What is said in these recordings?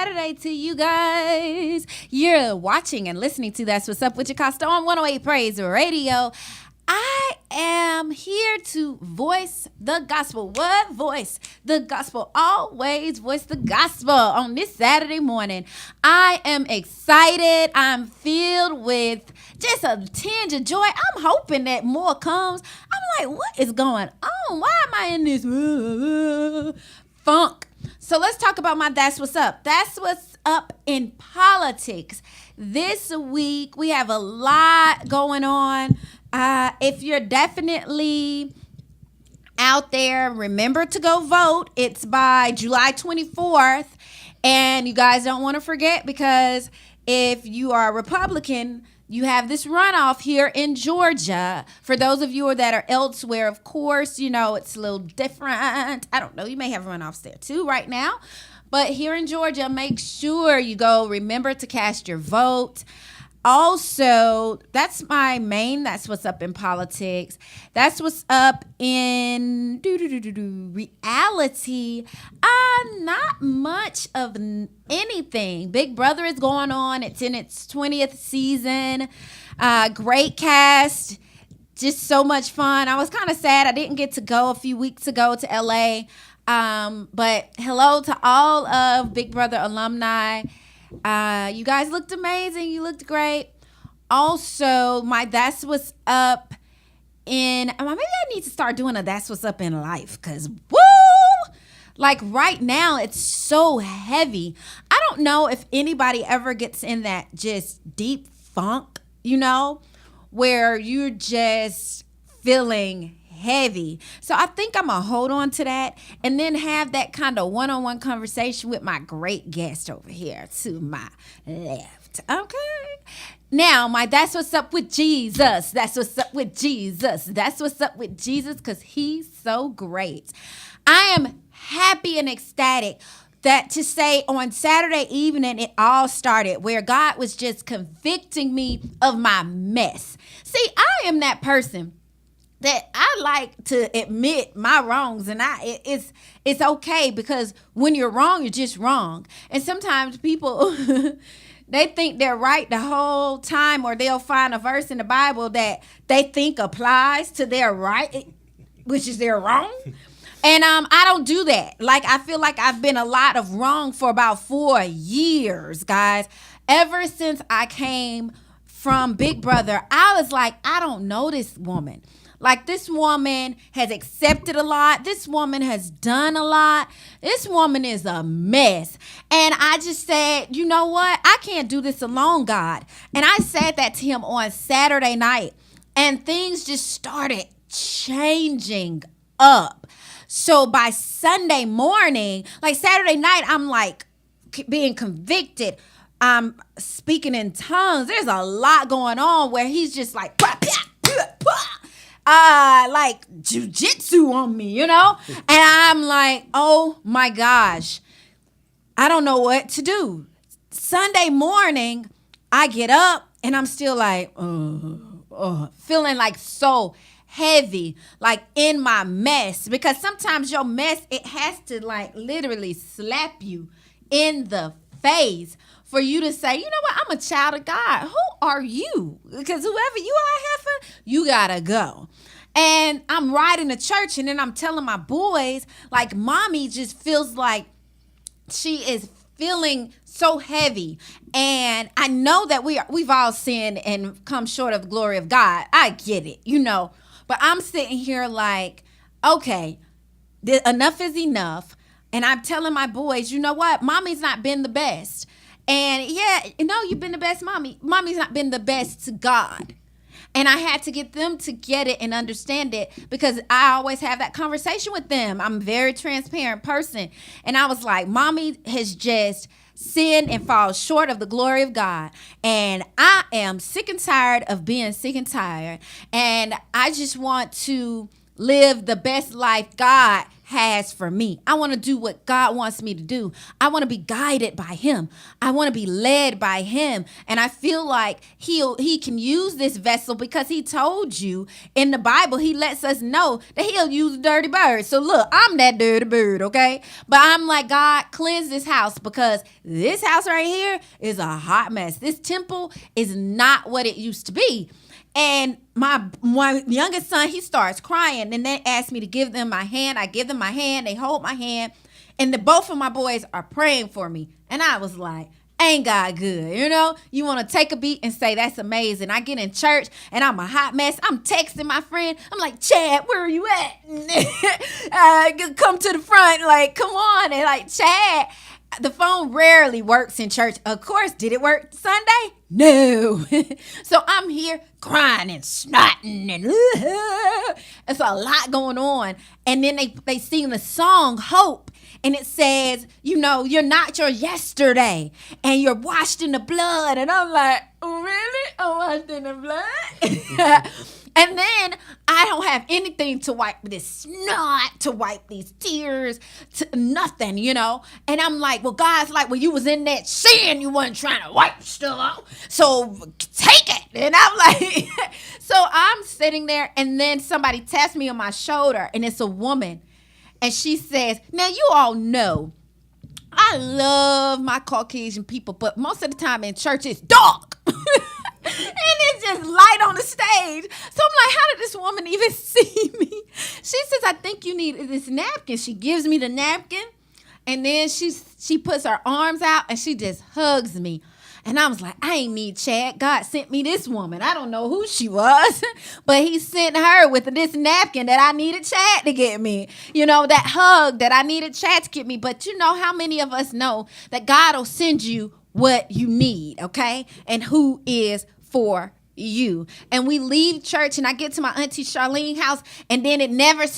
Saturday to you guys. You're watching and listening to That's What's Up with Jocasta on 108 Praise Radio. I am here to voice the gospel. What voice? The gospel. Always voice the gospel on this Saturday morning. I am excited. I'm filled with just a tinge of joy. I'm hoping that more comes. I'm like, what is going on? Why am I in this funk? So let's talk about my That's What's Up. That's what's up in politics. This week, we have a lot going on. If you're definitely out there, remember to go vote. It's by July 24th. And you guys don't want to forget, because if you are a Republican, you have this runoff here in Georgia. For those of you that are elsewhere, of course, you know, it's a little different. I don't know. You may have runoffs there too right now. But here in Georgia, make sure you go. Remember to cast your vote. Also, that's my main That's What's Up in politics. That's what's up in reality. Not much of anything. Big Brother is going on. It's in its 20th season. Great cast. Just so much fun. I was kind of sad I didn't get to go a few weeks ago to LA. But hello to all of Big Brother alumni. You guys looked amazing. You looked great. Also, my That's What's Up in, maybe I need to start doing a That's What's Up in life, because woo, like right now it's so heavy. I don't know if anybody ever gets in that just deep funk, you know, where you're just feeling heavy. So I think I'm gonna hold on to that and then have that kind of one-on-one conversation with my great guest over here to my left. Okay. Now, my That's What's Up with Jesus. That's what's up with Jesus. That's what's up with Jesus, because he's so great. I am happy and ecstatic that to say on Saturday evening, it all started where God was just convicting me of my mess. See, I am that person that I like to admit my wrongs, and it's okay, because when you're wrong, you're just wrong. And sometimes people they think they're right the whole time, or they'll find a verse in the Bible that they think applies to their right, which is their wrong. And I don't do that. Like, I feel like I've been a lot of wrong for about 4 years, guys. Ever since I came from Big Brother, I was like, I don't know this woman. Like, this woman has accepted a lot. This woman has done a lot. This woman is a mess. And I just said, you know what? I can't do this alone, God. And I said that to him on Saturday night. And things just started changing up. So by Sunday morning, like Saturday night, I'm like being convicted. I'm speaking in tongues. There's a lot going on where he's just like, like jujitsu on me, you know? And I'm like, oh my gosh, I don't know what to do. Sunday morning, I get up and I'm still like, feeling like so heavy, like in my mess. Because sometimes your mess, it has to like literally slap you in the face for you to say, you know what, I'm a child of God. Who are you? Because whoever you are, heifer, you gotta go. And I'm riding to church, and then I'm telling my boys, like, mommy just feels like she is feeling so heavy. And I know that we've all sinned and come short of the glory of God. I get it, you know. But I'm sitting here like, okay, enough is enough. And I'm telling my boys, you know what? Mommy's not been the best. And yeah, you know, you've been the best mommy. Mommy's not been the best to God. And I had to get them to get it and understand it, because I always have that conversation with them. I'm a very transparent person. And I was like, mommy has just sinned and falls short of the glory of God. And I am sick and tired of being sick and tired. And I just want to live the best life God has for me. I want to do what God wants me to do. I want to be guided by him. I want to be led by him. And I feel like he can use this vessel because he told you in the Bible, he lets us know that he'll use a dirty bird. So look, I'm that dirty bird, okay? But I'm like, God, cleanse this house because this house right here is a hot mess. This temple is not what it used to be. And my youngest son, he starts crying, and they ask me to give them my hand. I give them my hand. They hold my hand, and both of my boys are praying for me. And I was like, ain't God good? You know, you want to take a beat and say, that's amazing. I get in church, and I'm a hot mess. I'm texting my friend. I'm like, Chad, where are you at? Come to the front. Like, come on. And like, Chad, the phone rarely works in church. Of course, did it work Sunday? No. So I'm here crying and snotting and it's a lot going on. And then they sing the song Hope. And it says, you know, you're not your yesterday and you're washed in the blood. And I'm like, oh, really? I'm washed in the blood? And then I don't have anything to wipe this snot, to wipe these tears, to nothing, you know. And I'm like, well, God's like, well, you was in that sin. You wasn't trying to wipe stuff out. So take it. And I'm like, so I'm sitting there and then somebody taps me on my shoulder and it's a woman. And she says, now you all know I love my Caucasian people, but most of the time in church it's dark. And it's just light on the stage. So I'm like, how did this woman even see me? She says, I think you need this napkin. She gives me the napkin. And then she puts her arms out and she just hugs me. And I was like, I ain't need Chad. God sent me this woman. I don't know who she was, but he sent her with this napkin that I needed Chad to get me. You know, that hug that I needed Chad to get me. But you know how many of us know that God will send you what you need, okay? And who is for you. And we leave church and I get to my auntie Charlene's house and then it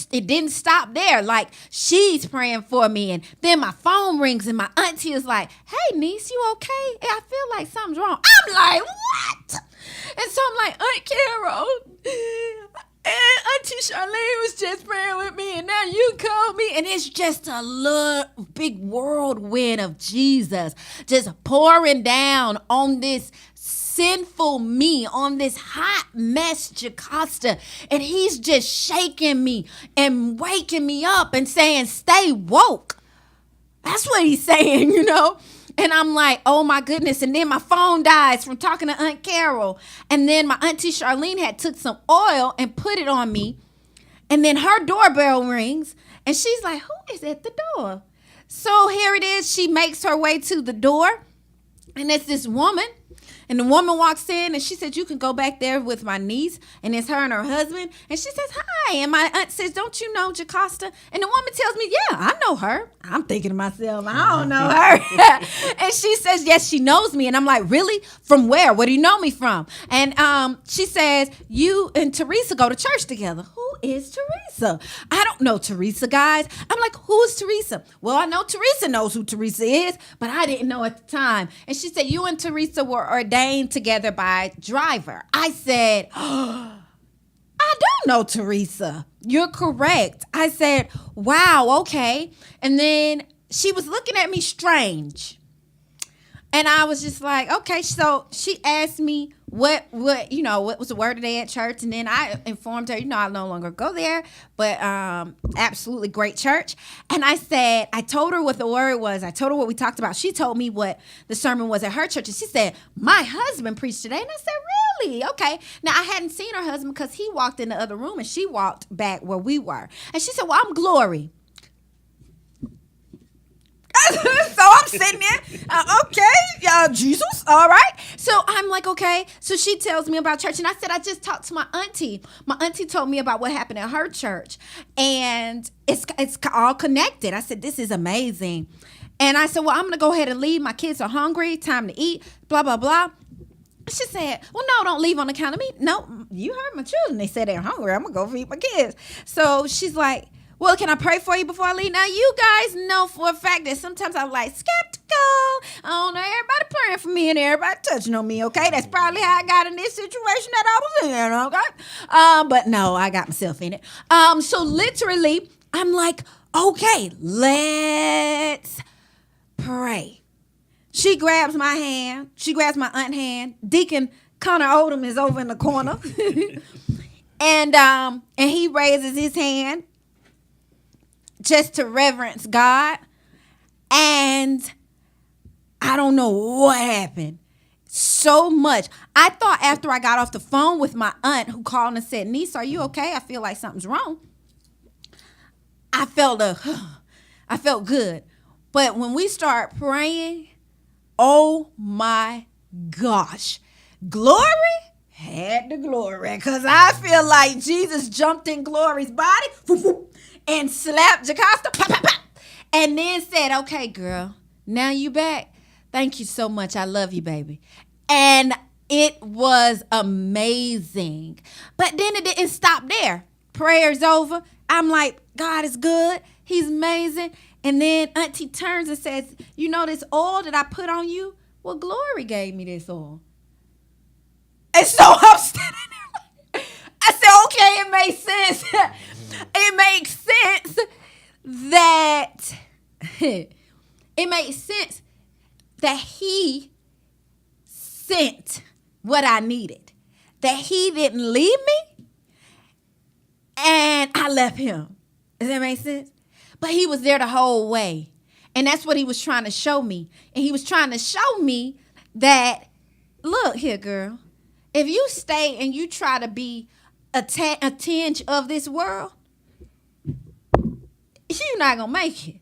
didn't stop there. Like she's praying for me and then my phone rings and my auntie is like, hey niece, you okay? I feel like something's wrong. I'm like, what? And so I'm like, Aunt Carol, and Auntie Charlene was just praying with me and now you call me. And it's just a big whirlwind of Jesus just pouring down on this sinful me, on this hot mess Jocasta, and he's just shaking me and waking me up and saying, stay woke. That's what he's saying, you know. And I'm like, oh my goodness. And then my phone dies from talking to Aunt Carol. And then my auntie Charlene had took some oil and put it on me. And then her doorbell rings and she's like, who is at the door? So here it is. She makes her way to the door and it's this woman. And the woman walks in and she said, you can go back there with my niece. And it's her and her husband. And she says, hi. And my aunt says, don't you know Jocasta? And the woman tells me, yeah, I know her. I'm thinking to myself, I don't know her. And she says, yes, she knows me. And I'm like, really? From where? Where do you know me from? And she says, you and Teresa go to church together. Who is Teresa? I don't know Teresa, guys. I'm like, who is Teresa? Well, I know Teresa knows who Teresa is, but I didn't know at the time. And she said, you and Teresa were ordained together by Driver. I said, oh, I don't know Teresa. You're correct. I said, wow, okay. And then she was looking at me strange. And I was just like, okay. So she asked me what was the word today at church. And then I informed her, I no longer go there, but absolutely great church. And I told her what the word was. I told her what we talked about. She told me what the sermon was at her church. And she said, my husband preached today. And I said, really? Okay. Now I hadn't seen her husband because he walked in the other room and she walked back where we were. And she said, well, I'm Glory. So I'm sitting there, okay, Jesus, all right. So I'm like, okay. So she tells me about church. And I said, I just talked to my auntie. My auntie told me about what happened at her church. And it's all connected. I said, this is amazing. And I said, well, I'm going to go ahead and leave. My kids are hungry. Time to eat, blah, blah, blah. She said, well, no, don't leave on account of me. No, you heard my children. They said they're hungry. I'm going to go feed my kids. So she's like, well, can I pray for you before I leave? Now, you guys know for a fact that sometimes I'm like skeptical. I don't know, everybody praying for me and everybody touching on me, okay? That's probably how I got in this situation that I was in, okay? But no, I got myself in it. So literally, I'm like, Okay, let's pray. She grabs my hand. She grabs my aunt's hand. Deacon Connor Odom is over in the corner. and he raises his hand just to reverence God. And I don't know what happened. So much. I thought after I got off the phone with my aunt who called and said, niece, are you okay? I feel like something's wrong. I felt good. But when we start praying, oh my gosh, glory had the glory. Because I feel like Jesus jumped in Glory's body and slapped Jocasta, pop, pop, pop, and then said, okay, girl, now you back. Thank you so much. I love you, baby. And it was amazing. But then it didn't stop there. Prayer's over. I'm like, God is good. He's amazing. And then Auntie turns and says, you know this oil that I put on you? Well, Glory gave me this oil. And so I'm standing there. I said, okay, it makes sense. It makes sense that he sent what I needed. That he didn't leave me and I left him. Does that make sense? But he was there the whole way. And that's what he was trying to show me. And he was trying to show me that, look here, girl, if you stay and you try to be a tinge of this world, you're not going to make it.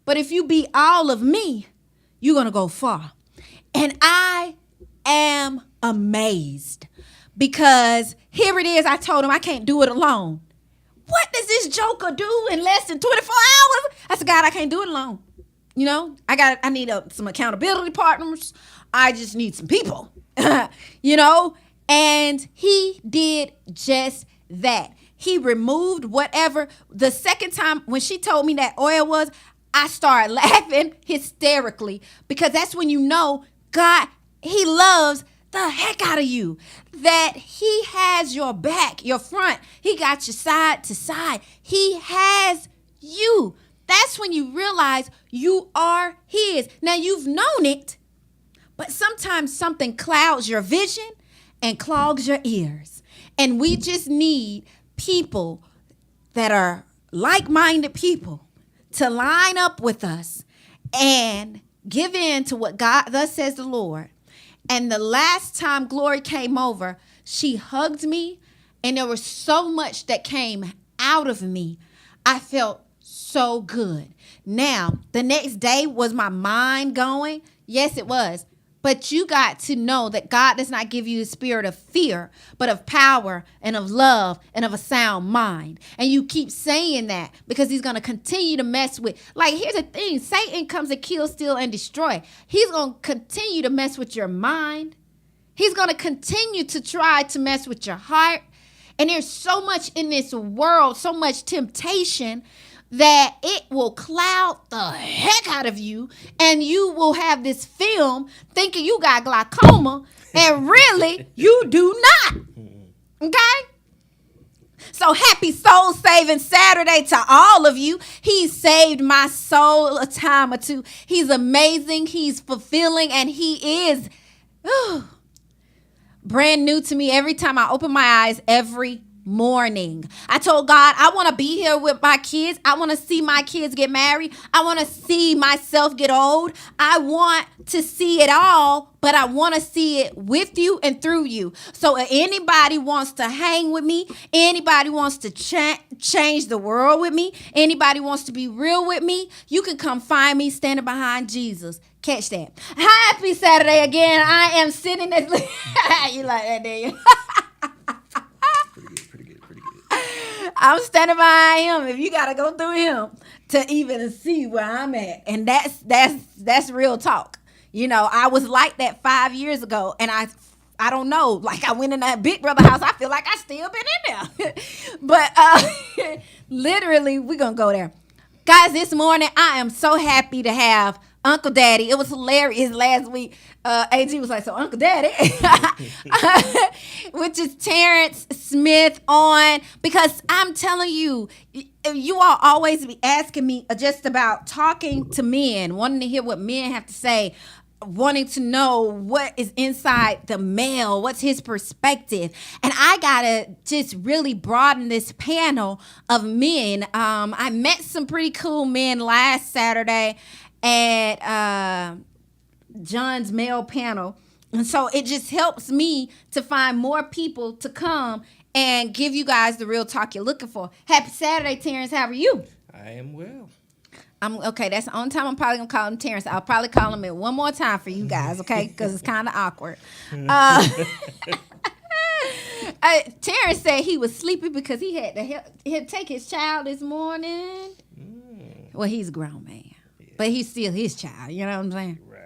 But if you be all of me, you're going to go far. And I am amazed because here it is. I told him I can't do it alone. What does this joker do in less than 24 hours? I said, God, I can't do it alone. You know, I need some accountability partners. I just need some people, you know, and he did just that. He removed whatever. The second time when she told me that oil was, I started laughing hysterically because that's when you know God, he loves the heck out of you, that he has your back, your front. He got you side to side. He has you. That's when you realize you are his. Now you've known it, but sometimes something clouds your vision and clogs your ears. And we just need people that are like-minded people to line up with us and give in to what God, thus says the Lord. And the last time Glory came over, she hugged me, and there was so much that came out of me. I felt so good. Now, the next day, was my mind going? Yes, it was. But you got to know that God does not give you the spirit of fear, but of power and of love and of a sound mind. And you keep saying that because he's going to continue to mess with. Like, here's the thing. Satan comes to kill, steal, and destroy. He's going to continue to mess with your mind. He's going to continue to try to mess with your heart. And there's so much in this world, so much temptation that it will cloud the heck out of you, and you will have this film thinking you got glaucoma, and really you do not. Okay? So happy soul saving Saturday to all of you. He saved my soul a time or two. He's amazing. He's fulfilling, and he is brand new to me every time I open my eyes every morning. I told God, I want to be here with my kids. I want to see my kids get married. I want to see myself get old. I want to see it all, but I want to see it with you and through you. So if anybody wants to hang with me, anybody wants to change the world with me, anybody wants to be real with me, you can come find me standing behind Jesus. Catch that. Happy Saturday again. I am sitting at you like that, Daniel. I'm standing by him. If you gotta go through him to even see where I'm at, and that's real talk. You know, I was like that 5 years ago, and I don't know. Like, I went in that Big Brother house. I feel like I still been in there, but literally, we're gonna go there, guys. This morning, I am so happy to have Uncle Daddy. It was hilarious last week. AG was like, so Uncle Daddy, which is Terrence Smith on, because I'm telling you, you all always be asking me just about talking to men, wanting to hear what men have to say, wanting to know what is inside the male, what's his perspective. And I gotta just really broaden this panel of men. I met some pretty cool men last Saturday at John's male panel. And so it just helps me to find more people to come and give you guys the real talk you're looking for. Happy Saturday, Terrence. How are you? I am well. I'm okay. That's the only time I'm probably gonna call him Terrence. I'll probably call him it one more time for you guys, okay? Because it's kind of awkward. Terrence said he was sleepy because he had to take his child this morning. Well, he's a grown man, but he's still his child. You know what I'm saying? Right.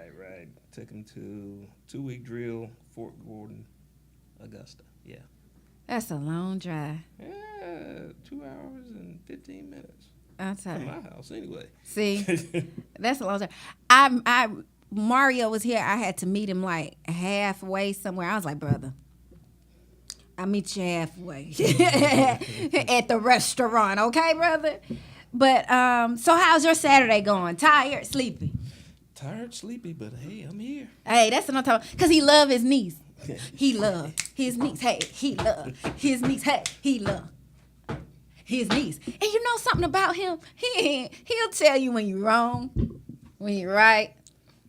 Took him to 2-week drill, Fort Gordon, Augusta. Yeah. That's a long drive. Yeah, 2 hours and 15 minutes. That's from my house, anyway. See, that's a long time. Mario was here. I had to meet him like halfway somewhere. I was like, brother, I'll meet you halfway at the restaurant, okay, brother? But so how's your Saturday going? Tired, sleepy? Tired, sleepy, but hey, I'm here. Hey, that's what I'm talking about. Because he love his niece. He love his niece. Hey, he love his niece. Hey, he love his niece. And you know something about him? He'll tell you when you're wrong, when you're right,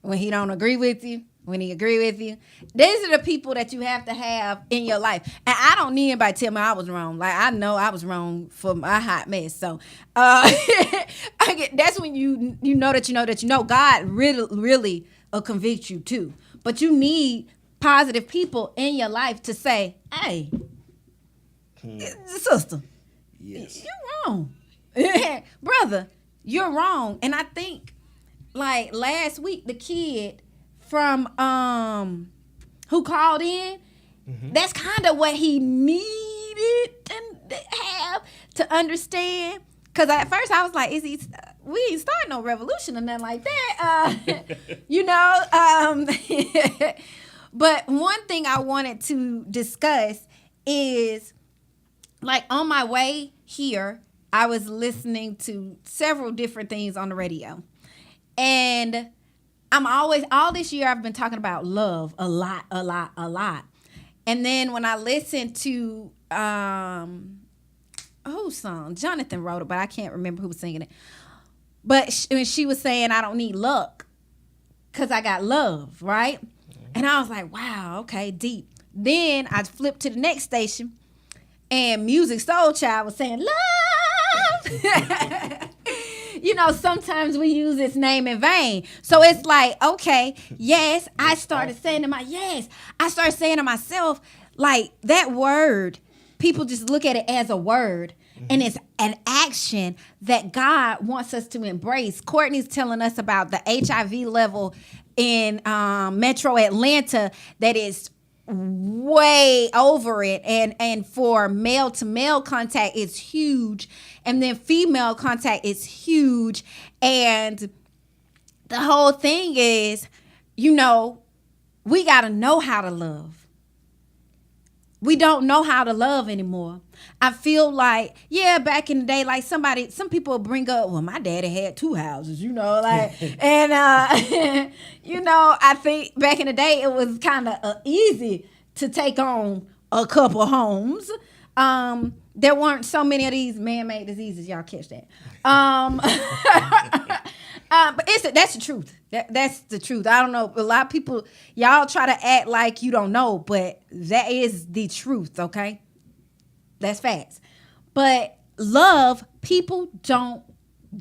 when he don't agree with you, when he agree with you. These are the people that you have to have in your life. And I don't need anybody to tell me I was wrong. Like, I know I was wrong for my hot mess. So that's when you know that you know that you know. God really will convict you too. But you need positive people in your life to say, hey, sister, yes, you're wrong. Brother, you're wrong. And I think, like, last week, the kid from who called in, that's kind of what he needed to have to understand. Because at first I was like, we ain't starting no revolution or nothing like that. But one thing I wanted to discuss is, like, on my way here, I was listening to several different things on the radio. And all this year I've been talking about love a lot. And then when I listened to, whose song? Jonathan wrote it, but I can't remember who was singing it. But when she was saying, I don't need luck because I got love, right? And I was like, wow, okay, deep. Then I flipped to the next station and Music Soul Child was saying, love. Sometimes we use its name in vain. So it's like, okay, yes, I started saying to myself, like, that word, people just look at it as a word. And it's an action that God wants us to embrace. Courtney's telling us about the HIV level in Metro Atlanta that is way over it. And for male to male contact, it's huge. And then female contact is huge. And the whole thing is, we got to know how to love. We don't know how to love anymore. I feel like, back in the day, like some people bring up, well, my daddy had 2 houses, and, I think back in the day, it was kind of easy to take on a couple homes. There weren't so many of these man-made diseases. Y'all catch that. But that's the truth. That's the truth. I don't know. A lot of people, y'all try to act like you don't know, but that is the truth, okay? That's facts. But love, people don't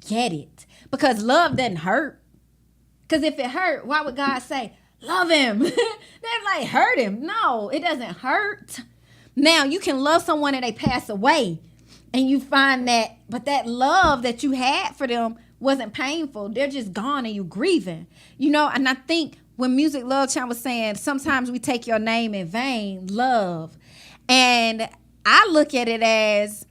get it. Because love doesn't hurt. Because if it hurt, why would God say, love him? That's like, hurt him. No, it doesn't hurt. Now, you can love someone and they pass away. And you find that, but that love that you had for them wasn't painful. They're just gone and you grieving. And I think when Music Love Child was saying, sometimes we take your name in vain, love. And I look at it as,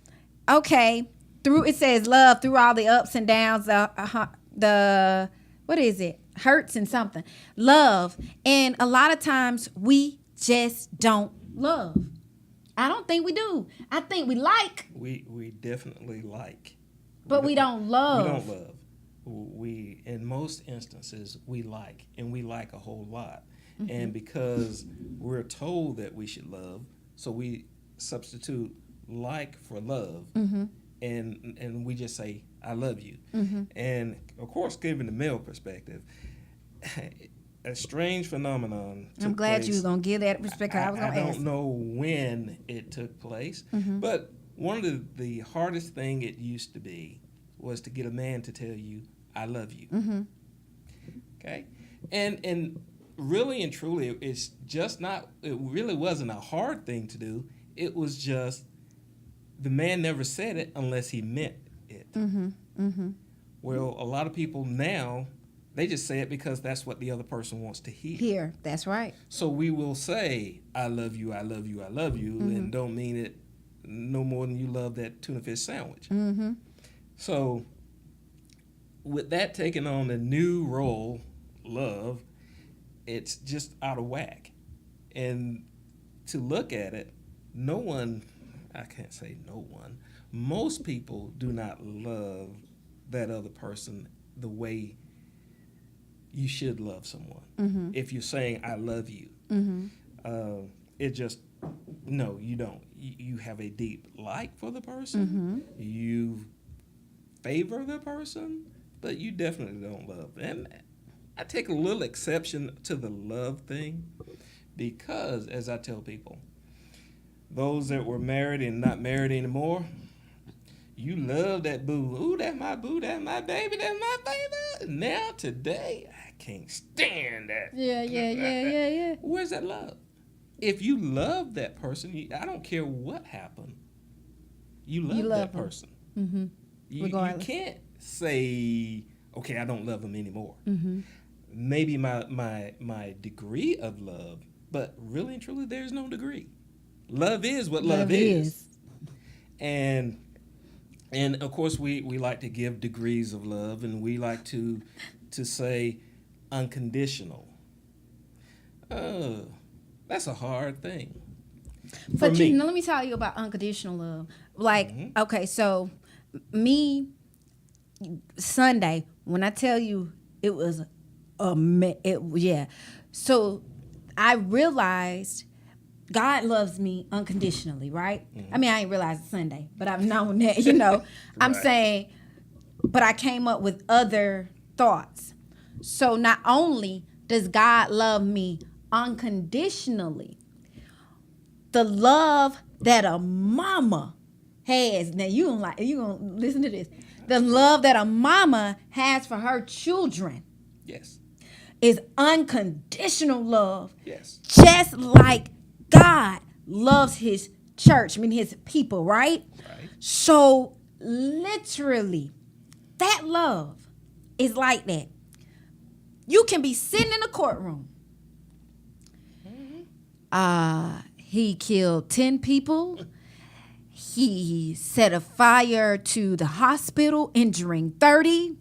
okay, it says love through all the ups and downs, the what is it? Hurts and something. Love. And a lot of times we just don't love. I don't think we do. I think we like, We definitely like. but we don't love. We don't love. We, in most instances, we like, and we like a whole lot. Mm-hmm. And because we're told that we should love, so we substitute like for love, Mm-hmm. and we just say, I love you. Mm-hmm. And, of course, given the male perspective, a strange phenomenon took I'm glad place. you was gonna give that perspective. I was gonna I ask. don't know when it took place, Mm-hmm. but one of the hardest thing it used to be was to get a man to tell you, I love you. Mm-hmm. Okay? And really and truly, it's just not, it really wasn't a hard thing to do. It was just the man never said it unless he meant it. Mm-hmm. Mm-hmm. Well, a lot of people now, they just say it because that's what the other person wants to hear. Here, that's right. So we will say, I love you, I love you, I love you, Mm-hmm. and don't mean it no more than you love that tuna fish sandwich. Mm-hmm. So with that taking on a new role, love, it's just out of whack. And to look at it, no one, I can't say no one, most people do not love that other person the way you should love someone. Mm-hmm. If you're saying, I love you, Mm-hmm. it just, no, you don't. You have a deep like for the person. Mm-hmm. You favor the person, but you definitely don't love. And I take a little exception to the love thing because, as I tell people, those that were married and not married anymore, you love that boo. Ooh, that's my boo, that's my baby, that's my baby. Now, today, I can't stand that. Yeah. Where's that love? If you love that person, I don't care what happened. You love that them. person. Mm-hmm. You can't say, okay, I don't love them anymore. Mm-hmm. Maybe my degree of love, but really and truly, there's no degree. Love is what love is. And of course, we like to give degrees of love, and we like to say unconditional. That's a hard thing. But for me. let me tell you about unconditional love. Like, Mm-hmm. okay, so me Sunday, when I tell you it was So I realized God loves me unconditionally, right? Mm-hmm. I mean, I ain't realized it Sunday, but I've known that, you know. I'm Right. saying, but I came up with other thoughts. So not only does God love me unconditionally, the love that a mama has. Now you gonna listen to this. The love that a mama has for her children Yes. is unconditional love. Yes. Just like God loves his church, I mean his people, right? Right. So literally, that love is like that. You can be sitting in a courtroom. He killed 10 people. He set a fire to the hospital, injuring 30.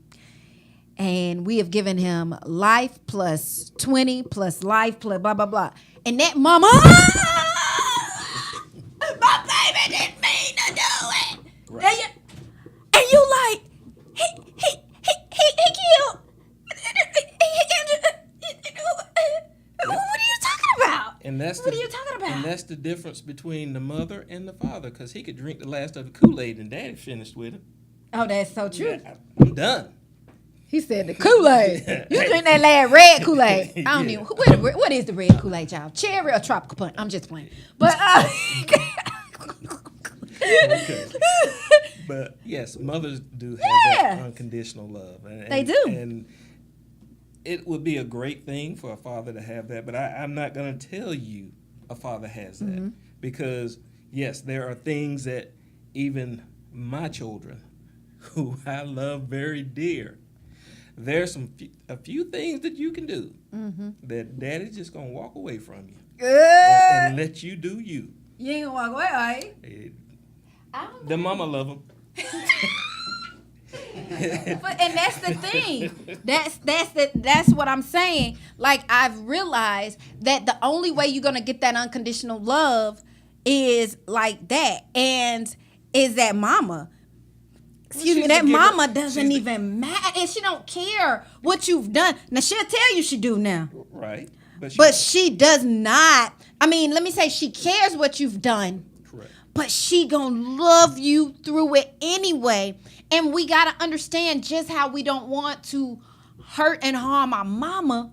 And we have given him life plus 20 plus life plus blah, blah, blah. And that mama, my baby didn't mean to do it. Right. And you like, he killed. What are you talking about? And that's What are you talking about? And that's the difference between the mother and the father, because he could drink the last of the Kool-Aid and Daddy finished with it. Oh, that's so true. I'm done. He said the Kool-Aid. You drink that last red Kool-Aid. I don't Yeah. even. What is the red Kool-Aid, y'all? Cherry or tropical punch? I'm just playing. But Okay. But yes, mothers do have that unconditional love. And, They do. And it would be a great thing for a father to have that, but I'm not going to tell you a father has that. Because, yes, there are things that even my children, who I love very dear, there's a few things that you can do that Daddy's just going to walk away from you and let you do you. You ain't gonna walk away, are you? The mama love them. And that's the thing. That's what I'm saying. Like, I've realized that the only way you're gonna get that unconditional love is like that, and is that mama. Excuse me, she's that the giver. mama doesn't even matter, and she don't care what you've done. Now she'll tell you she do now, Right. but she does not. I mean, let me say she cares what you've done. Correct. But she gonna love you through it anyway. And we gotta understand just how we don't want to hurt and harm our mama.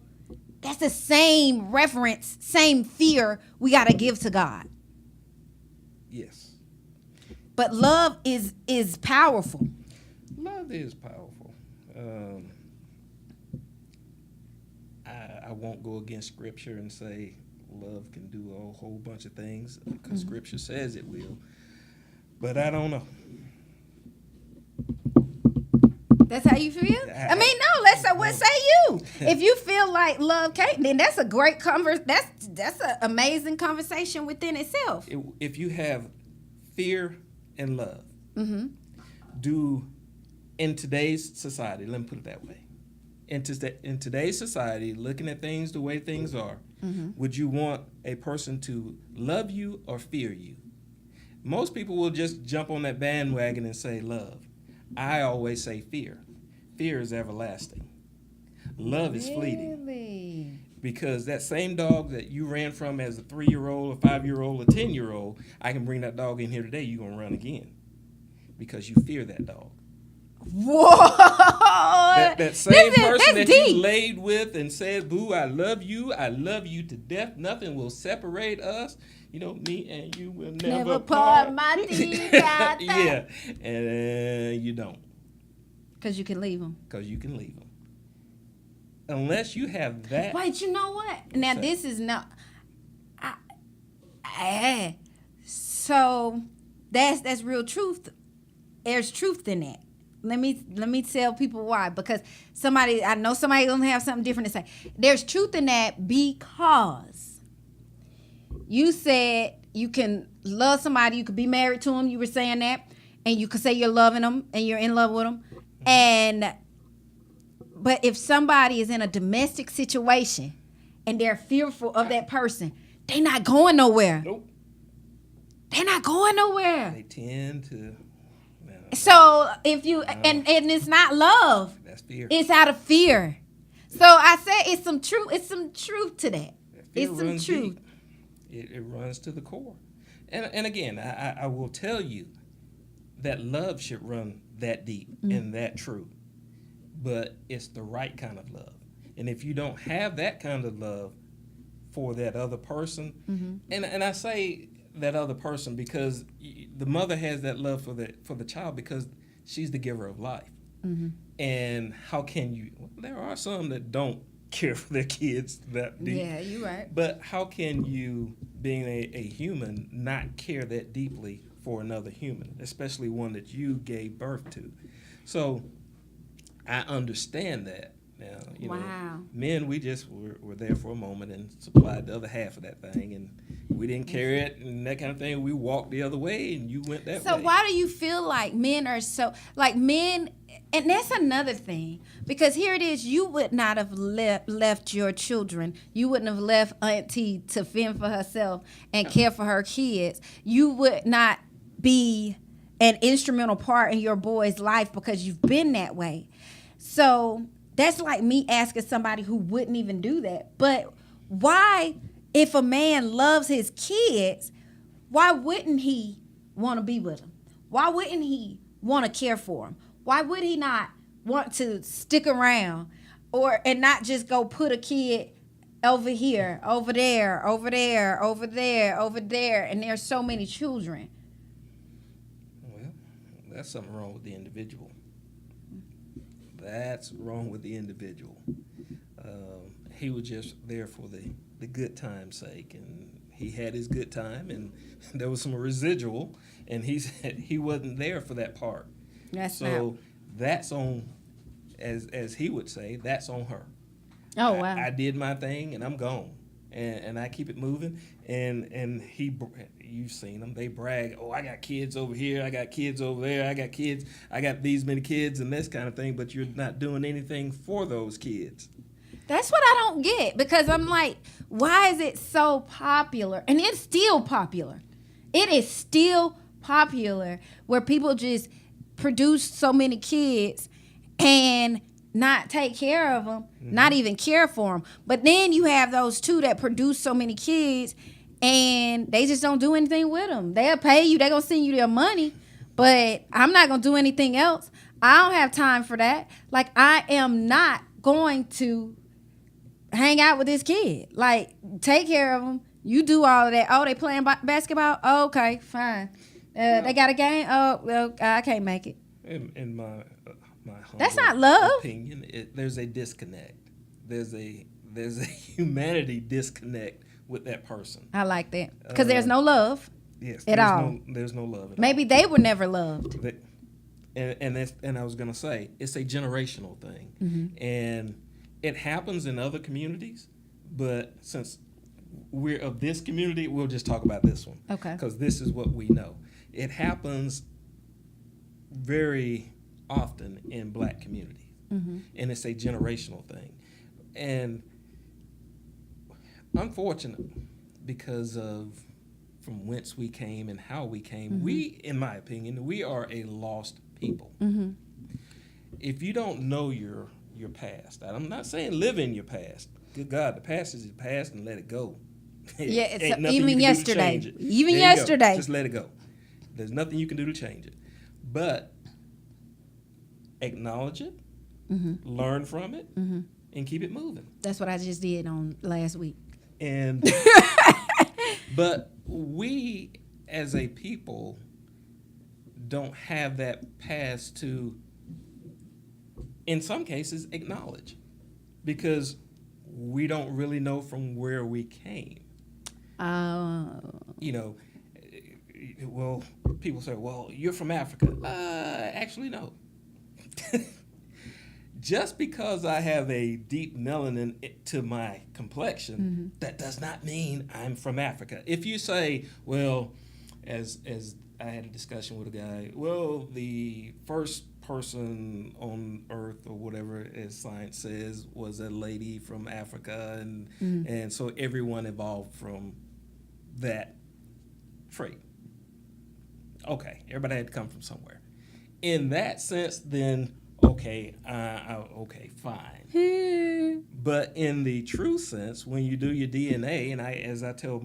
That's the same reverence, same fear we gotta give to God. Yes. But love is powerful. Love is powerful. I won't go against Scripture and say love can do a whole bunch of things because Scripture says it will. But I don't know. That's how you feel? I mean, no, what say you? If you feel like love can't, then that's a great that's an amazing conversation within itself. If you have fear and love, in today's society, let me put it that way. In today's society, looking at things the way things are, would you want a person to love you or fear you? Most people will just jump on that bandwagon and say love. I always say fear. Fear is everlasting. Love is fleeting. Because that same dog that you ran from as a 3-year-old, a 5-year-old, a 10-year-old, I can bring that dog in here today, you're going to run again. Because you fear that dog. Whoa! That same person that deep. you laid with and said, boo, I love you to death. Nothing will separate us. You know, me and you will never part my teeth. Yeah, and you don't. Because you can leave them. Unless you have that. Wait, you know what? Now, this is not... So, that's real truth. There's truth in that. Let me tell people why. Because I know somebody gonna have something different to say. There's truth in that because you said you can love somebody, you could be married to them. You were saying that, and you could say you're loving them and you're in love with them. But if somebody is in a domestic situation and they're fearful of that person, they're not going nowhere. Nope. They're not going nowhere. They tend to. So if you and it's not love, that's fear. It's out of fear. So I said it's some truth. It's some truth to that. It's some truth. It runs to the core. And again, I will tell you that love should run that deep and that true. But it's the right kind of love. And if you don't have that kind of love for that other person, and I say that other person because the mother has that love for the child because she's the giver of life. And how can you? Well, there are some that don't care for their kids that deep. Yeah, you're right. But how can you, being a human, not care that deeply for another human, especially one that you gave birth to? So I understand that. Now, you know, men, we just were there for a moment and supplied the other half of that thing, and we didn't carry it and that kind of thing. We walked the other way, and you went that way. So why do you feel like men are so, like men, and that's another thing, because here it is, you would not have left your children. You wouldn't have left Auntie to fend for herself and care for her kids. You would not be an instrumental part in your boy's life because you've been that way. So that's like me asking somebody who wouldn't even do that. But why, if a man loves his kids, why wouldn't he want to be with them? Why wouldn't he want to care for them? Why would he not want to stick around and not just go put a kid over here, over there, over there, over there, over there, and there's so many children? Well, that's something wrong with the individual. That's wrong with the individual. He was just there for the good time's sake, and he had his good time, and there was some residual, and he said he wasn't there for that part. That's on, as he would say, that's on her. Oh, wow. I did my thing, and I'm gone. And I keep it moving, and you've seen them. They brag, oh, I got kids over here, I got kids over there, I got these many kids and this kind of thing, but you're not doing anything for those kids. That's what I don't get, because I'm like, why is it so popular? And it's still popular. It is still popular where people just produce so many kids and not take care of them, not even care for them. But then you have those two that produce so many kids and they just don't do anything with them. They'll pay you, they're going to send you their money, but I'm not going to do anything else. I don't have time for that. Like, I am not going to hang out with this kid. Like, take care of them. You do all of that. Oh, they playing basketball? Oh, okay, fine. They got a game? Oh, well, I can't make it. In my That's not love. opinion, there's a disconnect. There's a humanity disconnect with that person. I like that because there's no love. Yes, at all. There's no love at all. Maybe they were never loved. And I was gonna say it's a generational thing, and it happens in other communities, but since we're of this community, we'll just talk about this one. Okay. Because this is what we know. It happens very often in black communities, and it's a generational thing, and unfortunate because of from whence we came and how we came. We, in my opinion, we are a lost people. If you don't know your past, I'm not saying live in your past. Good God, the past is the past and let it go. Yeah, Ain't it's nothing even you can do to yesterday. change it. Even There you go. yesterday. Just let it go. There's nothing you can do to change it. But acknowledge it, learn from it, and keep it moving. That's what I just did on last week. And but we as a people don't have that past to, in some cases, acknowledge, because we don't really know from where we came. You know, well, people say, well, you're from Africa. Actually, no. Just because I have a deep melanin to my complexion, that does not mean I'm from Africa. If you say, well, as I had a discussion with a guy, well, the first person on Earth or whatever as science says was a lady from Africa, and so everyone evolved from that trait. Okay, everybody had to come from somewhere. In that sense, then okay, okay, fine. But in the true sense, when you do your DNA, and as I tell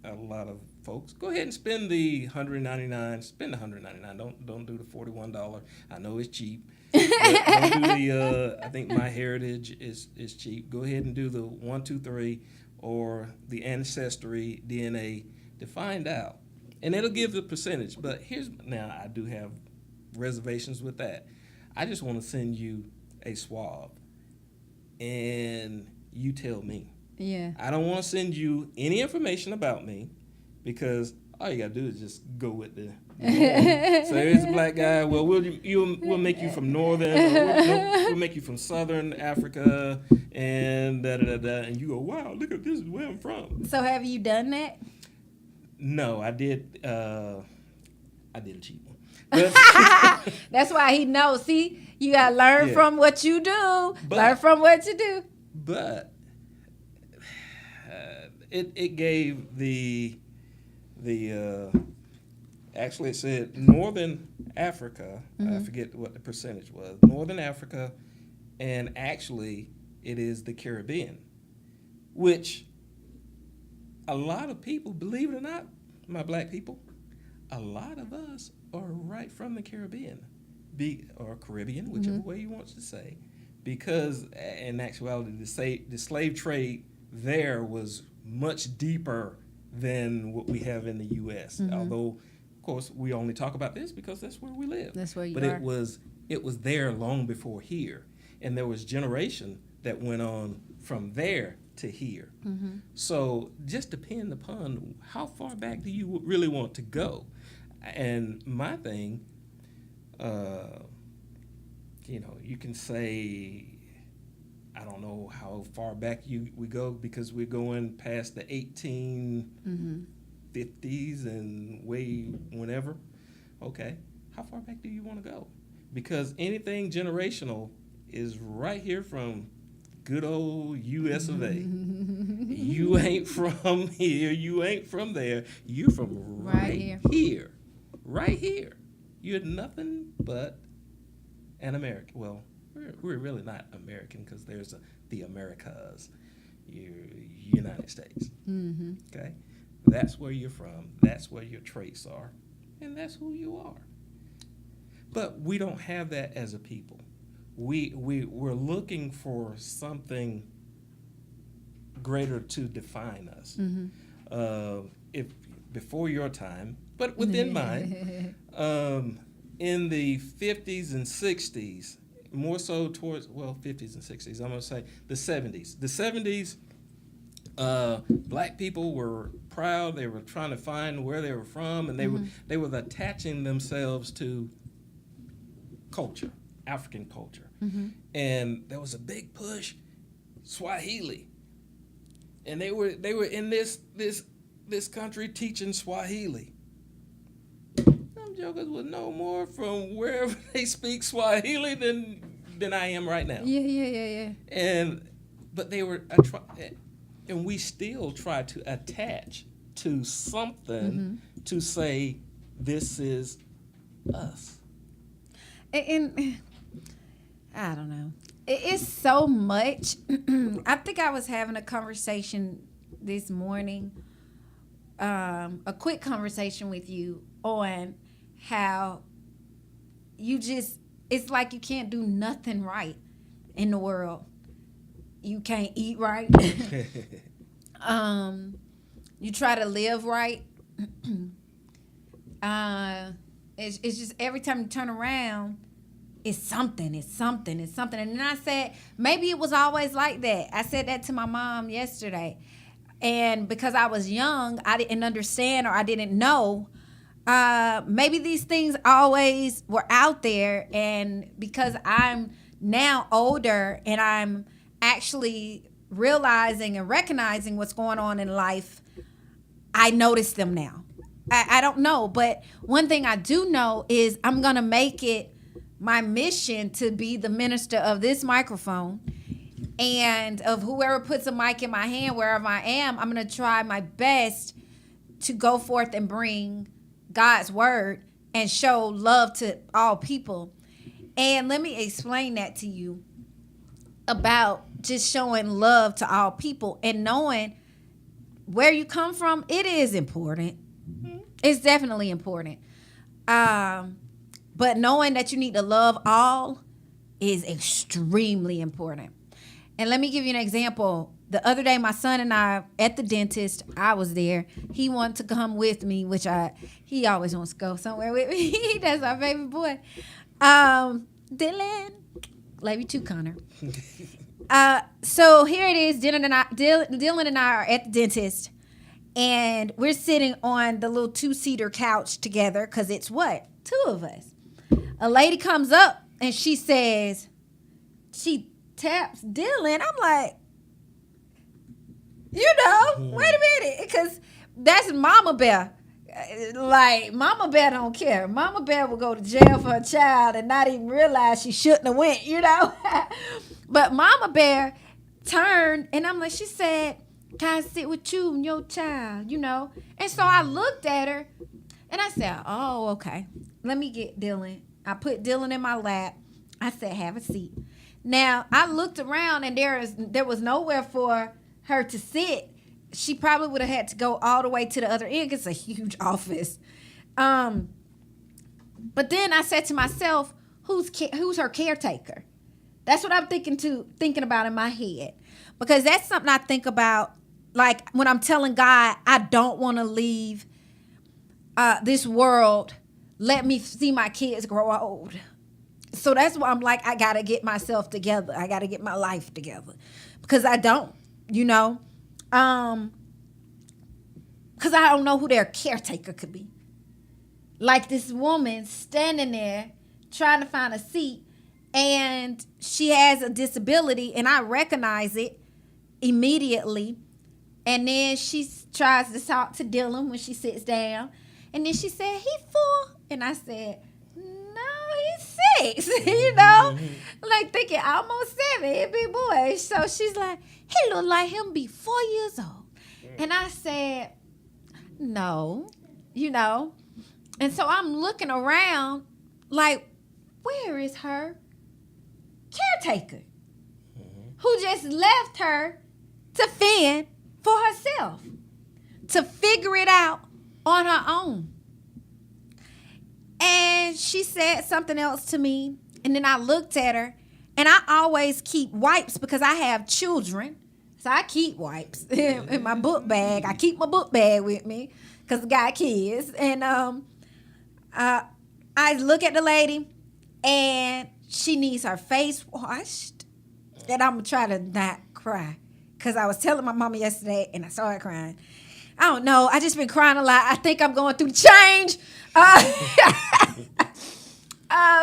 a lot of folks, go ahead and spend the $199. Spend the $199. Don't do the $41. I know it's cheap. Don't do the. I think MyHeritage is cheap. Go ahead and do the 123 or the Ancestry DNA to find out, and it'll give the percentage. But now I do have reservations with that. I just want to send you a swab, and you tell me. Yeah. I don't want to send you any information about me, because all you gotta do is just go with the norm. So here's a black guy. Well, we'll make you from northern. We'll make you from southern Africa, and and you go, wow, look at this is where I'm from. So have you done that? No, I did. I did a cheap one. But That's why he knows. See, you gotta learn from what you do. Learn from what you do. But it gave the actually it said Northern Africa. I forget what the percentage was. Northern Africa, and actually it is the Caribbean, which a lot of people, believe it or not, my black people, a lot of us are right from the Caribbean, or Caribbean, whichever way you want to say, because in actuality the slave trade there was much deeper than what we have in the U.S. Although, of course, we only talk about this because that's where we live. That's where you are. But it was there long before here, and there was generation that went on from there to here. So just depend upon how far back do you really want to go. And my thing, you can say, I don't know how far back we go, because we're going past the 1850s and way whenever. Okay, how far back do you want to go? Because anything generational is right here from good old U.S. of A. You ain't from here. You ain't from there. You're from right here. Right here. You're nothing but an American. Well, we're really not American because there's the Americas. You're United States. Mm-hmm. Okay? That's where you're from. That's where your traits are. And that's who you are. But we don't have that as a people. We're looking for something greater to define us. Mm-hmm. If before your time, but within mine, in the 50s and 60s, more so towards 50s and 60s. I'm gonna say the 70s. The 70s, black people were proud. They were trying to find where they were from, and they were attaching themselves to culture, African culture. Mm-hmm. And there was a big push, Swahili. And they were in this country teaching Swahili. Them jokers would know more from wherever they speak Swahili than I am right now. Yeah. But they were and we still try to attach to something to say this is us. And I don't know. It's so much. I think I was having a conversation this morning, a quick conversation with you on how it's like you can't do nothing right in the world. You can't eat right. You try to live right. It's just every time you turn around, it's something. And then I said, maybe it was always like that. I said that to my mom yesterday. And because I was young, I didn't understand or I didn't know. Maybe these things always were out there. And because I'm now older and I'm actually realizing and recognizing what's going on in life, I notice them now. I don't know. But one thing I do know is I'm going to make it my mission to be the minister of this microphone and of whoever puts a mic in my hand, wherever I am. I'm going to try my best to go forth and bring God's word and show love to all people. And let me explain that to you about just showing love to all people and knowing where you come from. It is important. It's definitely important. But knowing that you need to love all is extremely important. And let me give you an example. The other day, my son and I at the dentist, I was there. He wanted to come with me, he always wants to go somewhere with me. That's our favorite boy. Dylan, love you too, Connor. So here it is. Dylan and I are at the dentist. And we're sitting on the little 2-seater couch together because it's what? 2 of us. A lady comes up and she says, she taps Dylan. I'm like, wait a minute. Because that's Mama Bear. Like, Mama Bear don't care. Mama Bear will go to jail for a child and not even realize she shouldn't have went, But Mama Bear turned and I'm like, she said, can I sit with you and your child, And so I looked at her and I said, oh, okay. Let me get Dylan. I put Dylan in my lap. I said, have a seat. Now, I looked around and there was nowhere for her to sit. She probably would have had to go all the way to the other end. It's a huge office. But then I said to myself, who's her caretaker? That's what I'm thinking about in my head. Because that's something I think about. Like when I'm telling God, I don't want to leave this world. Let me see my kids grow old. So that's why I'm like, I got to get myself together. I got to get my life together. Because I don't, Because I don't know who their caretaker could be. Like this woman standing there trying to find a seat. And she has a disability. And I recognize it immediately. And then she tries to talk to Dylan when she sits down. And then she said, he full. And I said, no, he's 6, you know? Like thinking almost 7, he big boy. So she's like, he look like him be 4 years old. And I said, no, you know? And so I'm looking around like, where is her caretaker who just left her to fend for herself, to figure it out on her own? And she said something else to me, and then I looked at her, and I always keep wipes because I have children, so I keep wipes in my book bag. I keep my book bag with me because I got kids. And I look at the lady, and she needs her face washed, and I'm going to try to not cry because I was telling my mama yesterday, and I started crying. I don't know. I just been crying a lot. I think I'm going through the change.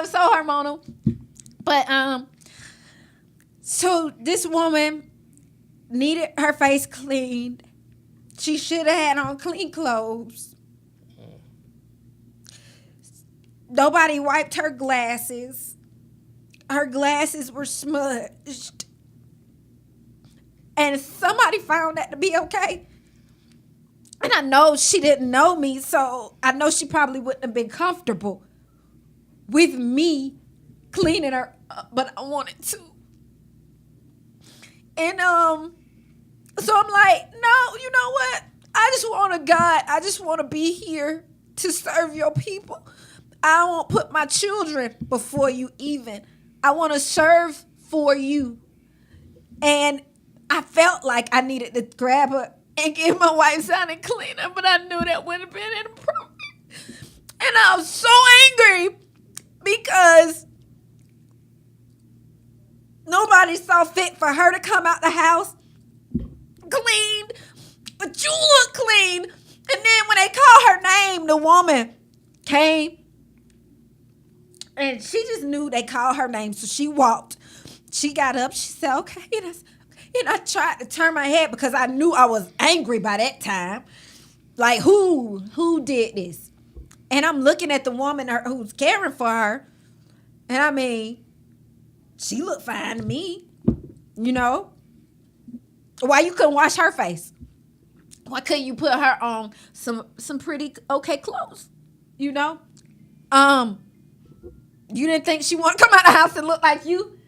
So hormonal. But so this woman needed her face cleaned. She should have had on clean clothes. Nobody wiped her glasses. Her glasses were smudged. And somebody found that to be okay. And I know she didn't know me, so I know she probably wouldn't have been comfortable with me cleaning her up, but I wanted to. And so I'm like, no, you know what? I just want a God. I just want to be here to serve your people. I won't put my children before you even. I want to serve for you. And I felt like I needed to grab her and get my wipes out and clean her, but I knew that would have been inappropriate. And I was so angry because nobody saw fit for her to come out the house clean, but you look clean. And then when they called her name, the woman came, and she just knew they called her name, so she walked. She got up. She said, okay. And I tried to turn my head because I knew I was angry by that time. Like, who did this? And I'm looking at the woman who's caring for her. And I mean, she looked fine to me, you know? Why you couldn't wash her face? Why couldn't you put her on some pretty okay clothes, you know? You didn't think she wanted to come out of the house and look like you?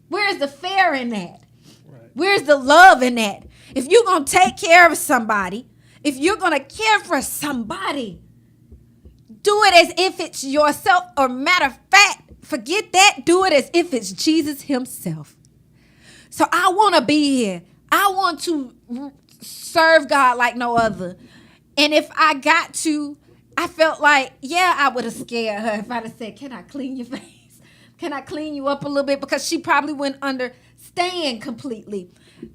Where's the fair in that? Right. Where's the love in that? If you're going to take care of somebody, if you're going to care for somebody, do it as if it's yourself. Or matter of fact, forget that. Do it as if it's Jesus himself. So I want to be here. I want to serve God like no other. And if I got to, I felt like, yeah, I would have scared her if I'd have said, can I clean your face? Can I clean you up a little bit? Because she probably wouldn't understand completely.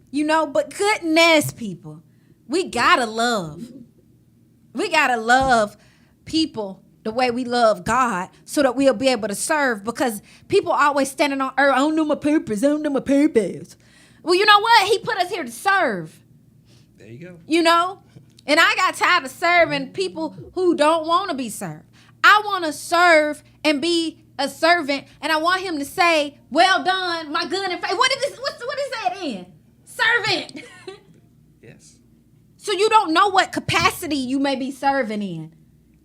You know, but goodness, people, we got to love. We got to love people the way we love God so that we'll be able to serve, because people are always standing on earth. I don't know my purpose. I don't know my purpose. Well, you know what? He put us here to serve. There you go. You know? And I got tired of serving people who don't want to be served. I want to serve and be a servant, and I want him to say, well done, my good and faithful. What is that in? Servant. Yes. So you don't know what capacity you may be serving in.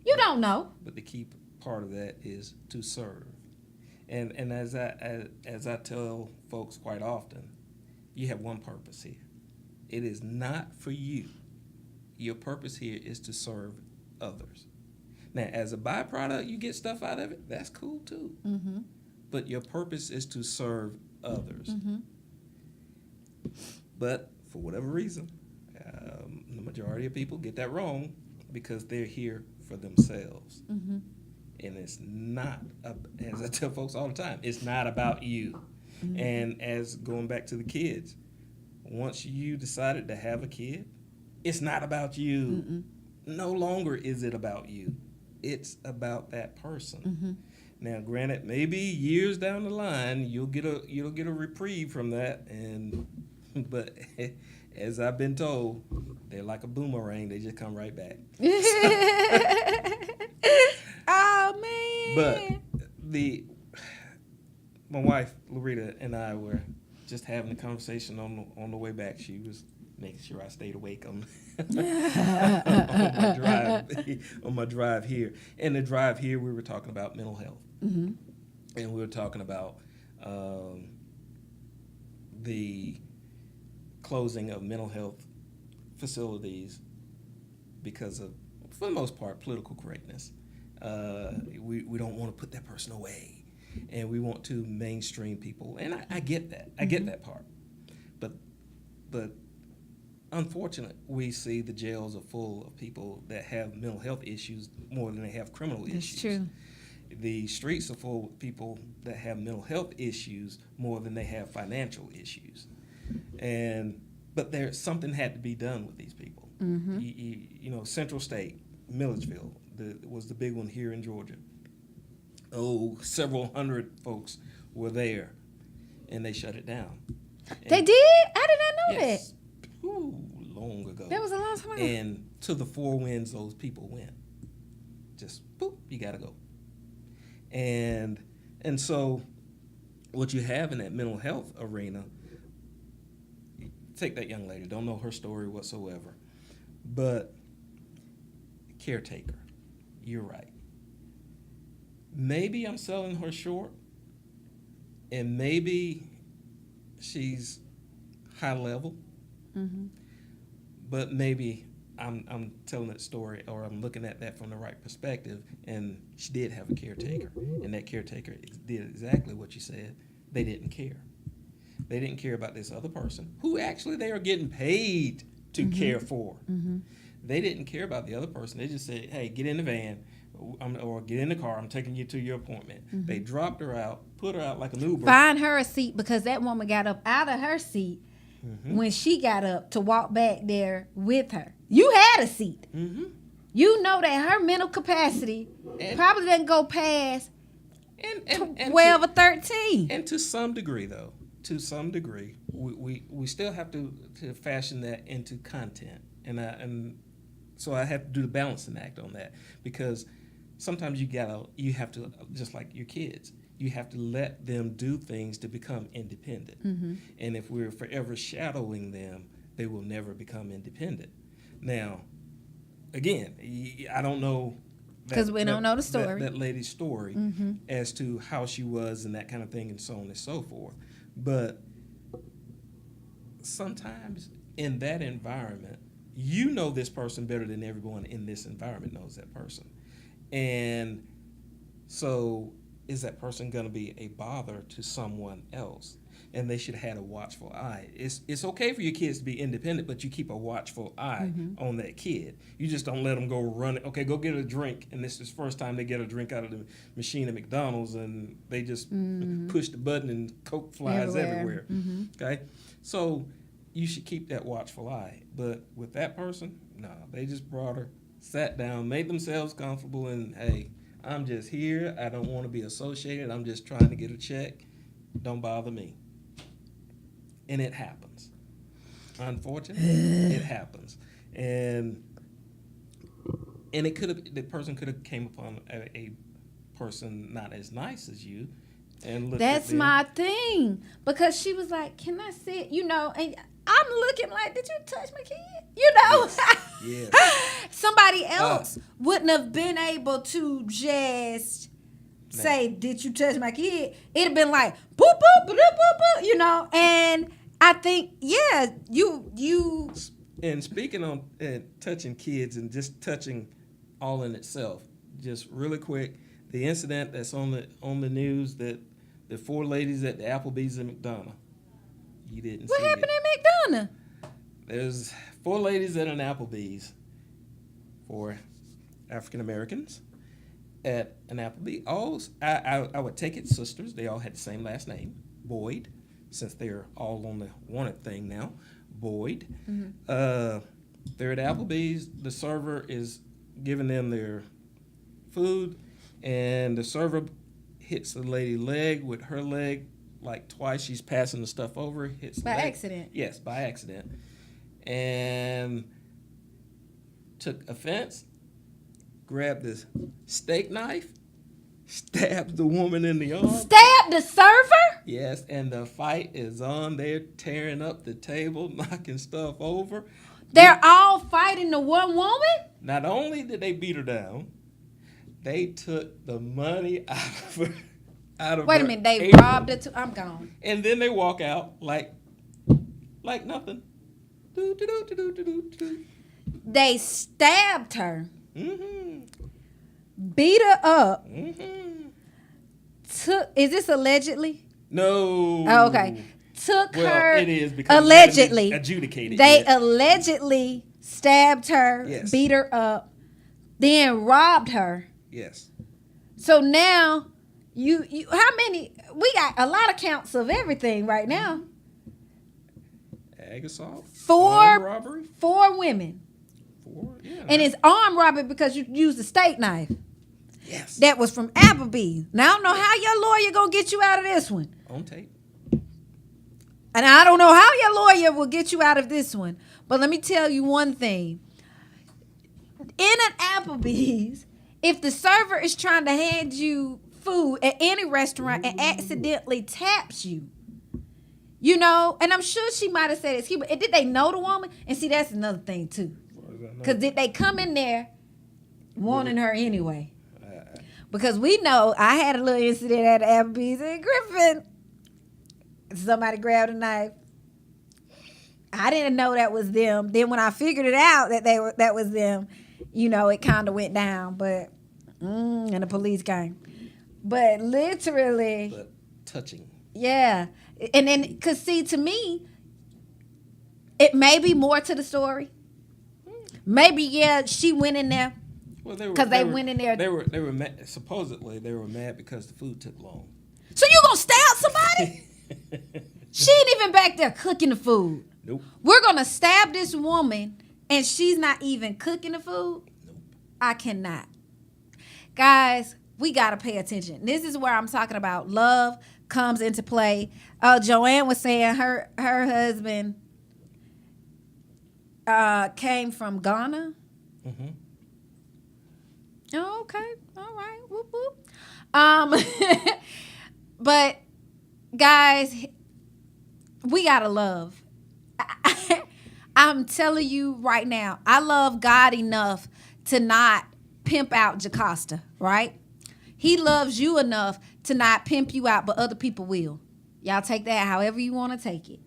You don't know. But the key part of that is to serve. And as I tell folks quite often, you have one purpose here. It is not for you. Your purpose here is to serve others. Now, as a byproduct, you get stuff out of it. That's cool too. Mm-hmm. But your purpose is to serve others. Mm-hmm. But for whatever reason, the majority of people get that wrong because they're here for themselves. Mm-hmm. And it's not, as I tell folks all the time, it's not about you. Mm-hmm. And as going back to the kids, once you decided to have a kid, it's not about you. Mm-mm. No longer is it about you. It's about that person. Mm-hmm. Now, granted, maybe years down the line you'll get a reprieve from that, but as I've been told, they're like a boomerang. They just come right back. Oh man! But my wife Loretta and I were just having a conversation on the way back. She was making sure I stayed awake on, on my drive here. And the drive here, we were talking about mental health, and we were talking about the closing of mental health facilities because of, for the most part, political correctness. We don't want to put that person away, and we want to mainstream people, and I get that. I get that part, but unfortunately, we see the jails are full of people that have mental health issues more than they have criminal issues. That's true. The streets are full of people that have mental health issues more than they have financial issues, but something had to be done with these people. You know, Central State, Milledgeville was the big one here in Georgia. Several hundred folks were there, and they shut it down. They did? I did not know yes, long ago. That was a long time ago. And to the four winds, those people went. Just boop, you gotta go. And so, what you have in that mental health arena, take that young lady, don't know her story whatsoever, but caretaker, you're right. Maybe I'm selling her short, and maybe she's high level, but maybe I'm telling that story, or I'm looking at that from the right perspective, and she did have a caretaker, and that caretaker did exactly what you said. They didn't care. They didn't care about this other person, who actually they are getting paid to care for. They didn't care about the other person. They just said, hey, get in the van, or get in the car, I'm taking you to your appointment. They dropped her out, put her out like an Uber. Find her a seat, because that woman got up out of her seat when she got up to walk back there with her. You had a seat. You know that her mental capacity probably doesn't go past 12 or 13. And to some degree, though, we still have to fashion that into content. And so I have to do the balancing act on that, because sometimes you have to, just like your kids, you have to let them do things to become independent. And if we're forever shadowing them, they will never become independent. Now, again, I don't know, because we don't know the story. That lady's story as to how she was and that kind of thing, and so on and so forth. But sometimes in that environment, you know this person better than everyone in this environment knows that person. And so is that person going to be a bother to someone else? And they should have had a watchful eye. It's okay for your kids to be independent, but you keep a watchful eye on that kid. You just don't let them go run it. Okay, go get a drink. And this is the first time they get a drink out of the machine at McDonald's, and they just push the button and Coke flies everywhere. Okay? So you should keep that watchful eye. But with that person, no, they just brought her, sat down, made themselves comfortable, and hey, I'm just here. I don't want to be associated. I'm just trying to get a check. Don't bother me. And it happens. Unfortunately, it happens. And the person could have came upon a person not as nice as you, and looked That's at them. my thing, because she was like, "Can I sit?" You know, and I'm looking like, "Did you touch my kid?" You know. Yes. Somebody else wouldn't have been able to just say, "Did you touch my kid?" It'd have been like, "Boop boop boop boop boop," you know. And I think, yeah, you. And speaking on touching kids and just touching all in itself, just really quick, the incident that's on the news, that the four ladies at the Applebee's in McDonough. You didn't see it. What happened at McDonough? There's four ladies at an Applebee's, for African Americans at an Applebee. I would take it sisters. They all had the same last name, Boyd, since they're all on the wanted thing now, Boyd. They're at Applebee's. The server is giving them their food, and the server hits the lady's leg with her leg like twice. She's passing the stuff over, hits the By leg. accident. Yes, by accident. And took offense, grabbed this steak knife, stabbed the woman in the arm. Stabbed the server? Yes, and the fight is on. They're tearing up the table, knocking stuff over. They're all fighting the one woman? Not only did they beat her down, they took the money out of Wait a her minute, they apron. robbed her too? I'm gone. And then they walk out like nothing. Do, do, do, do, do, do, do. They stabbed her, Mm-hmm. beat her up, Mm-hmm. is this allegedly? No. Oh, okay. Took Well, her it is because allegedly. it hasn't been adjudicated They yet. allegedly stabbed her, Yes. beat her up, then robbed her. Yes. So now you how many, we got a lot of counts of everything right now. Ag assault. Four- Armed robbery. 4 women. 4. Yeah. And it's armed robbery because you used a steak knife. Yes. That was from Applebee's. Now I don't know how your lawyer gonna get you out of this one. On tape. And I don't know how your lawyer will get you out of this one. But let me tell you one thing. In an Applebee's, if the server is trying to hand you food at any restaurant and accidentally taps you, you know, and I'm sure she might have said excuse me, and did they know the woman? And see, that's another thing too. Because did they come in there wanting her anyway? Because we know I had a little incident at Applebee's in Griffin. Somebody grabbed a knife. I didn't know that was them. Then when I figured it out that was them, you know, it kind of went down. But and the police came. But literally, But touching. yeah. And then, cause see, to me, it may be more to the story. Maybe yeah, she went in there. Well, they were 'Cause they went in there. They were mad, supposedly they were mad because the food took long. So you gonna stab somebody? She ain't even back there cooking the food. Nope. We're gonna stab this woman and she's not even cooking the food? Nope. I cannot. Guys, we gotta pay attention. This is where I'm talking about love comes into play. Joanne was saying her husband came from Ghana. Mm-hmm. Oh, okay. All right. Whoop whoop. But guys, we gotta love. I'm telling you right now, I love God enough to not pimp out Jocasta, right? He loves you enough to not pimp you out, but other people will. Y'all take that however you want to take it.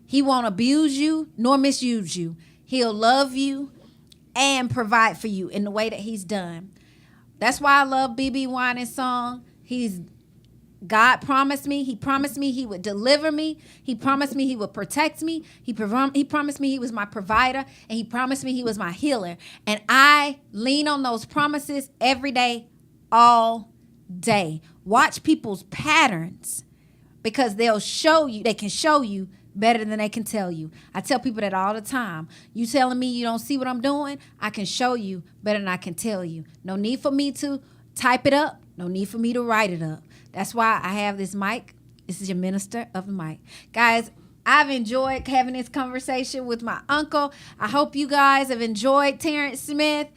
He won't abuse you nor misuse you. He'll love you and provide for you in the way that he's done. That's why I love B.B. Winans' song. God promised me. He promised me he would deliver me. He promised me he would protect me. He promised me he was my provider. And he promised me he was my healer. And I lean on those promises every day, all day. Watch people's patterns because they can show you better than they can tell you. I tell people that all the time. You telling me you don't see what I'm doing? I can show you better than I can tell you. No need for me to type it up. No need for me to write it up. That's why I have this mic. This is your minister of the mic. Guys, I've enjoyed having this conversation with my uncle. I hope you guys have enjoyed Terrence Smith.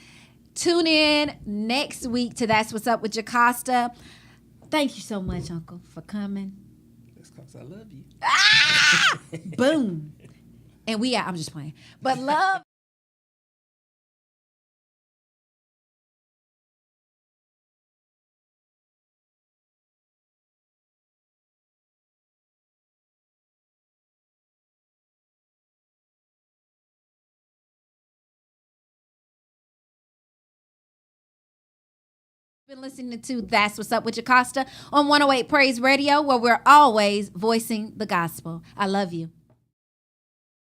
Tune in next week to That's What's Up with Jocasta. Thank you so much, Uncle, for coming. That's because I love you. Ah! Boom. And we out. I'm just playing. But love. Been listening to That's What's Up with Jocasta on 108 Praise Radio, where we're always voicing the gospel. I love you.